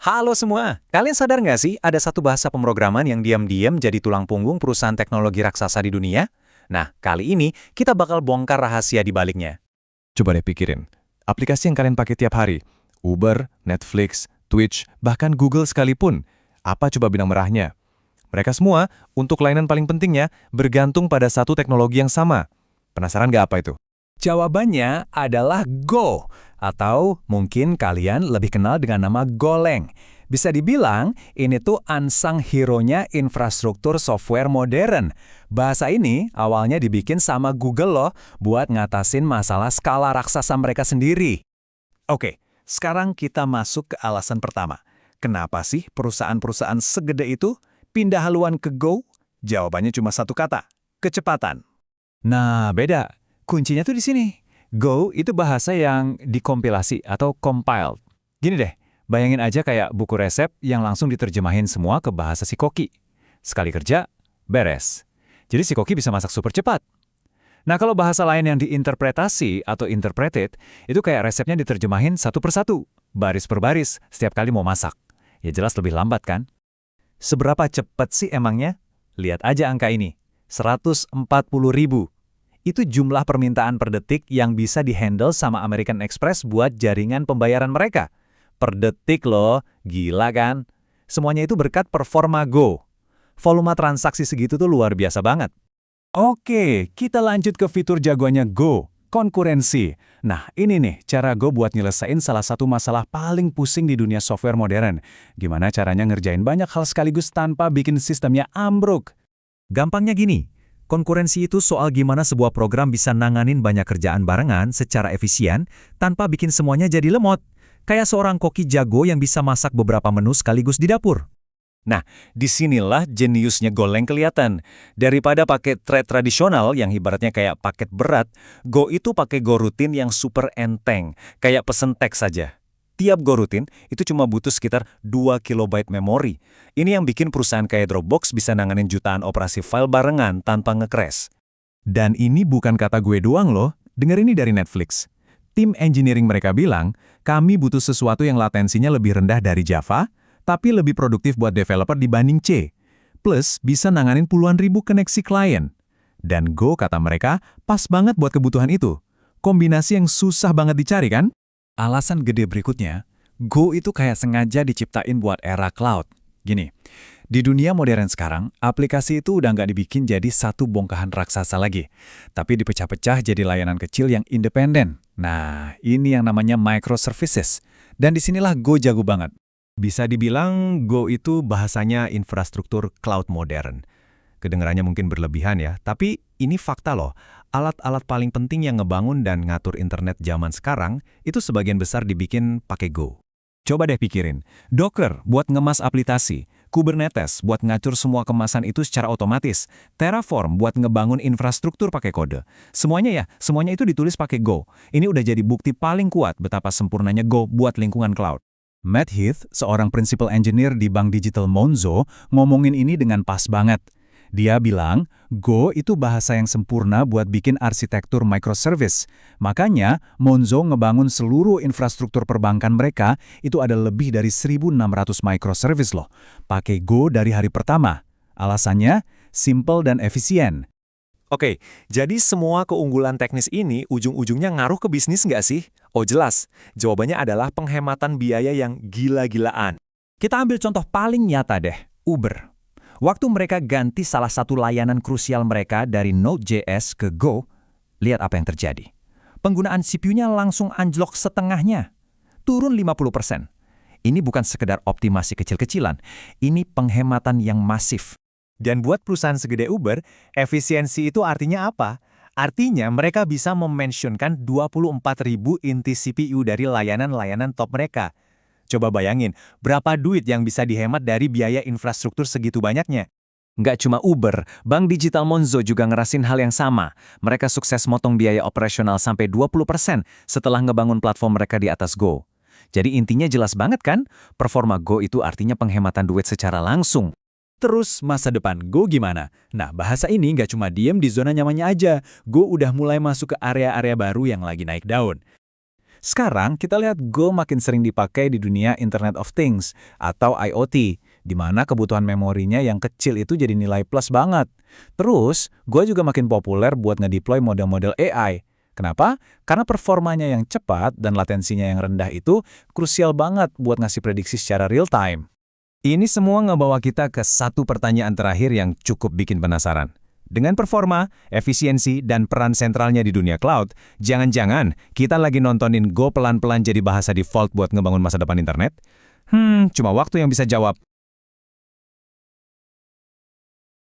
Halo semua, kalian sadar nggak sih ada satu bahasa pemrograman yang diam-diam jadi tulang punggung perusahaan teknologi raksasa di dunia? Nah, kali ini kita bakal bongkar rahasia di baliknya. Coba deh pikirin, aplikasi yang kalian pakai tiap hari, Uber, Netflix, Twitch, bahkan Google sekalipun, apa coba benang merahnya? Mereka semua, untuk layanan paling pentingnya, bergantung pada satu teknologi yang sama. Penasaran nggak apa itu? Jawabannya adalah Go, atau mungkin kalian lebih kenal dengan nama Golang. Bisa dibilang, ini tuh unsung hero-nya infrastruktur software modern. Bahasa ini awalnya dibikin sama Google loh, buat ngatasin masalah skala raksasa mereka sendiri. Oke, sekarang kita masuk ke alasan pertama. Kenapa sih perusahaan-perusahaan segede itu pindah haluan ke Go? Jawabannya cuma satu kata, kecepatan. Nah, beda. Kuncinya tuh di sini. Go itu bahasa yang dikompilasi atau compiled. Gini deh, bayangin aja kayak buku resep yang langsung diterjemahin semua ke bahasa si Koki. Sekali kerja, beres. Jadi si Koki bisa masak super cepat. Nah, kalau bahasa lain yang diinterpretasi atau interpreted, itu kayak resepnya diterjemahin satu persatu, baris per baris, setiap kali mau masak. Ya jelas lebih lambat kan? Seberapa cepat sih emangnya? Lihat aja angka ini, 140.000. Itu jumlah permintaan per detik yang bisa dihandle sama American Express buat jaringan pembayaran mereka. Per detik loh, gila kan? Semuanya itu berkat performa Go. Volume transaksi segitu tuh luar biasa banget. Oke, kita lanjut ke fitur jagoannya Go, konkurensi. Nah, ini nih cara Go buat nyelesain salah satu masalah paling pusing di dunia software modern. Gimana caranya ngerjain banyak hal sekaligus tanpa bikin sistemnya ambruk? Gampangnya gini. Konkurensi itu soal gimana sebuah program bisa nanganin banyak kerjaan barengan secara efisien tanpa bikin semuanya jadi lemot. Kayak seorang koki jago yang bisa masak beberapa menu sekaligus di dapur. Nah, disinilah jeniusnya Golang kelihatan. Daripada pakai thread tradisional yang ibaratnya kayak paket berat, Go itu pakai Go rutin yang super enteng, kayak pesen teks saja. Tiap Go rutin itu cuma butuh sekitar 2 kilobyte memori. Ini yang bikin perusahaan kayak Dropbox bisa nanganin jutaan operasi file barengan tanpa nge-crash. Dan ini bukan kata gue doang loh, denger ini dari Netflix. Tim engineering mereka bilang, kami butuh sesuatu yang latensinya lebih rendah dari Java, tapi lebih produktif buat developer dibanding C. Plus, bisa nanganin puluhan ribu koneksi klien. Dan Go, kata mereka, pas banget buat kebutuhan itu. Kombinasi yang susah banget dicari kan? Alasan gede berikutnya, Go itu kayak sengaja diciptain buat era cloud. Gini, di dunia modern sekarang, aplikasi itu udah nggak dibikin jadi satu bongkahan raksasa lagi, tapi dipecah-pecah jadi layanan kecil yang independen. Nah, ini yang namanya microservices. Dan disinilah Go jago banget. Bisa dibilang Go itu bahasanya infrastruktur cloud modern. Kedengarannya mungkin berlebihan ya, tapi ini fakta loh. Alat-alat paling penting yang ngebangun dan ngatur internet zaman sekarang itu sebagian besar dibikin pakai Go. Coba deh pikirin, Docker buat ngemas aplikasi, Kubernetes buat ngatur semua kemasan itu secara otomatis, Terraform buat ngebangun infrastruktur pakai kode. Semuanya itu ditulis pakai Go. Ini udah jadi bukti paling kuat betapa sempurnanya Go buat lingkungan cloud. Matt Heath, seorang principal engineer di bank digital Monzo, ngomongin ini dengan pas banget. Dia bilang, Go itu bahasa yang sempurna buat bikin arsitektur microservice. Makanya, Monzo ngebangun seluruh infrastruktur perbankan mereka itu ada lebih dari 1.600 microservice loh. Pakai Go dari hari pertama. Alasannya, simple dan efisien. Oke, jadi semua keunggulan teknis ini ujung-ujungnya ngaruh ke bisnis nggak sih? Oh jelas, jawabannya adalah penghematan biaya yang gila-gilaan. Kita ambil contoh paling nyata deh, Uber. Waktu mereka ganti salah satu layanan krusial mereka dari Node.js ke Go, lihat apa yang terjadi. Penggunaan CPU-nya langsung anjlok setengahnya. Turun 50%. Ini bukan sekedar optimasi kecil-kecilan, ini penghematan yang masif. Dan buat perusahaan segede Uber, efisiensi itu artinya apa? Artinya mereka bisa mementionkan 24.000 inti CPU dari layanan-layanan top mereka. Coba bayangin, berapa duit yang bisa dihemat dari biaya infrastruktur segitu banyaknya? Nggak cuma Uber, Bank Digital Monzo juga ngerasin hal yang sama. Mereka sukses motong biaya operasional sampai 20% setelah ngebangun platform mereka di atas Go. Jadi intinya jelas banget kan? Performa Go itu artinya penghematan duit secara langsung. Terus masa depan Go gimana? Nah, bahasa ini nggak cuma diem di zona nyamannya aja. Go udah mulai masuk ke area-area baru yang lagi naik daun. Sekarang kita lihat Go makin sering dipakai di dunia Internet of Things atau IoT, di mana kebutuhan memorinya yang kecil itu jadi nilai plus banget. Terus, Go juga makin populer buat ngedeploy model-model AI. Kenapa? Karena performanya yang cepat dan latensinya yang rendah itu krusial banget buat ngasih prediksi secara real time. Ini semua ngebawa kita ke satu pertanyaan terakhir yang cukup bikin penasaran. Dengan performa, efisiensi, dan peran sentralnya di dunia cloud, jangan-jangan kita lagi nontonin Go pelan-pelan jadi bahasa default buat ngebangun masa depan internet? Cuma waktu yang bisa jawab.